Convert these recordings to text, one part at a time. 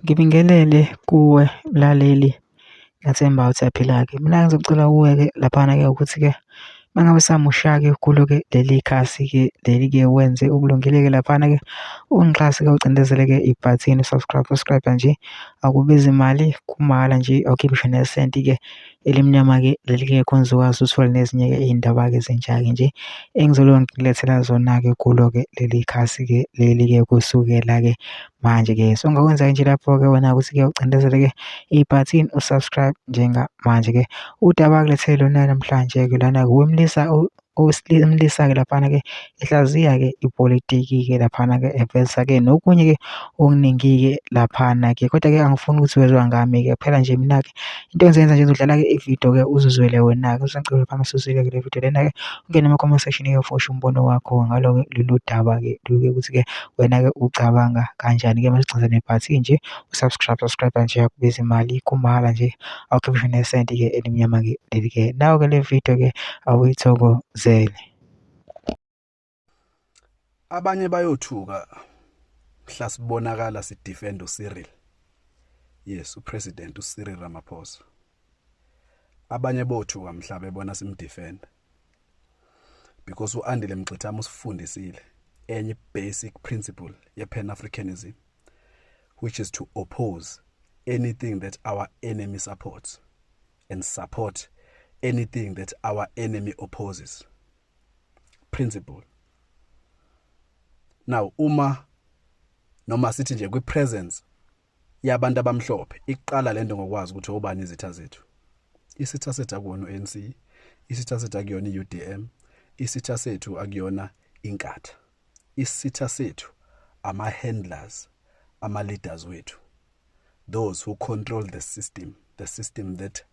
Ngibingelele kuwe mlaleli, ngiyathemba uyaphila-ke. Mina ngizokucela kuwe-ke laphana-ke ukuthi-ke uma ngabe samusha-ke kulo-ke leli khasi-ke leli-ke wenze okulungile-ke laphana-ke ungixhase-ke ucindezele-ke ibhathini subscribe nje, akubizi imali, kumahhala nje, awukhiphi ngisho nesenti-ke elimnyama-ke leli-ke khona uzokwazi uthole nezinye-ke iy'ndaba-ke zentsha-ke nje engizolobe ngikulethela zona-ke kulo-ke leli khasi-ke leli-ke kusukela-ke manje-ke. So ngakwenza nje lapho-ke wena ukuthi-ke ucindezele-ke ibhathini u-subscribe njengamanje-ke. Udaba kulethele lona namhlanje-ke lana-ke umlisa-ke laphana-ke ehlaziya-ke ipolitiki-ke laphana-ke eveza-ke nokunye-ke okuningi-ke laphana-ke. Kodwa-ke angifuni ukuthi wezwa ngami-ke kuphela nje mina-ke into engizoyenza nje ngizodlala-ke ividiyo-ke uzizwele wena-ke. Usengicela phana sisukile kule video lena-ke ungene ema-comment section-ke ufoshe umbono wakho ngalo-ke lolu daba-ke ukuthi-ke wena-ke ucabanga kanjani-ke mase ugcinze nebhathini nje subscribe nje akubizi imali, kumahhala nje, awukhiphi ngisho nesenti-ke elimnyama-ke leli-ke. Nawe-ke le video-ke awuyithokozele. Abanye bayothuka mhla sibonakala sidefend uCyril. Yes, uPresident uCyril Ramaphosa. Abanye bothuka mhla bebona simdefend. Because uAndile Mngxitama usifundisile enye basic principle ye-Pan-Africanism, which is to oppose anything that our enemy supports and support anything that our enemy opposes. Principle. Now, noma sithi nje kwi-presence yabantu abamhlophe iqala lento ngokwazi ukuthi obani izitha zethu. Isitha sethu akuwona u-ANC, isitha sethu akuyona i-UDM, isitha sethu akuyona inkatha. Isitha sethu ama-handlers, ama-leaders wethu. Those who control the system that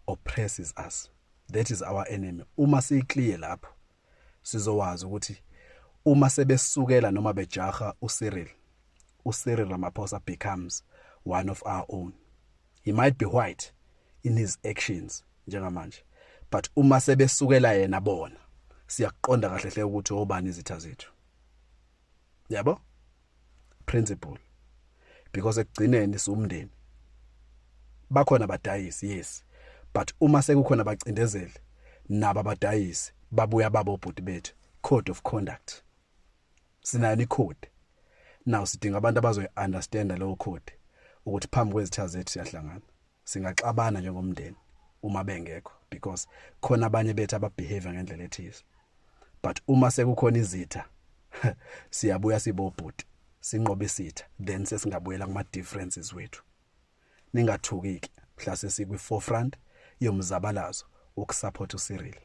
oppresses us. That is our enemy. Uma siyiclear lapho sizowazi ukuthi uma sebesukela noma bejaha uCyril Ramaphosa becomes one of our own. He might be white in his actions njengamanje, but uma sebesukela yena bona siyaqonda kahle hle ukuthi obani izitha zethu. Yabo? Principle. Because ekugcineni siwumndeni. Bakhona abadayisi, yes, but uma sekukhona abacindezeli nabo abadayisi babuya babo obhuti bethu. Code of conduct. Sinani code. Now sidinga abantu abazoyi-understanda leyo code ukuthi phambi kwezitha zethu siyahlangana. Singaxabana njengomndeni uma bengekho because khona abanye bethu ababehave ngendlela ethize. But uma sekukhona izitha siyabuya sibobhuti sinqobe isitha then sesingabuyela kuma differences wethu. Ningathukiki mhla sesikwi forefront yomzabalazo ukusupport uCyril.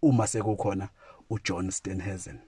Uma sekukhona uJohn Steenhuisen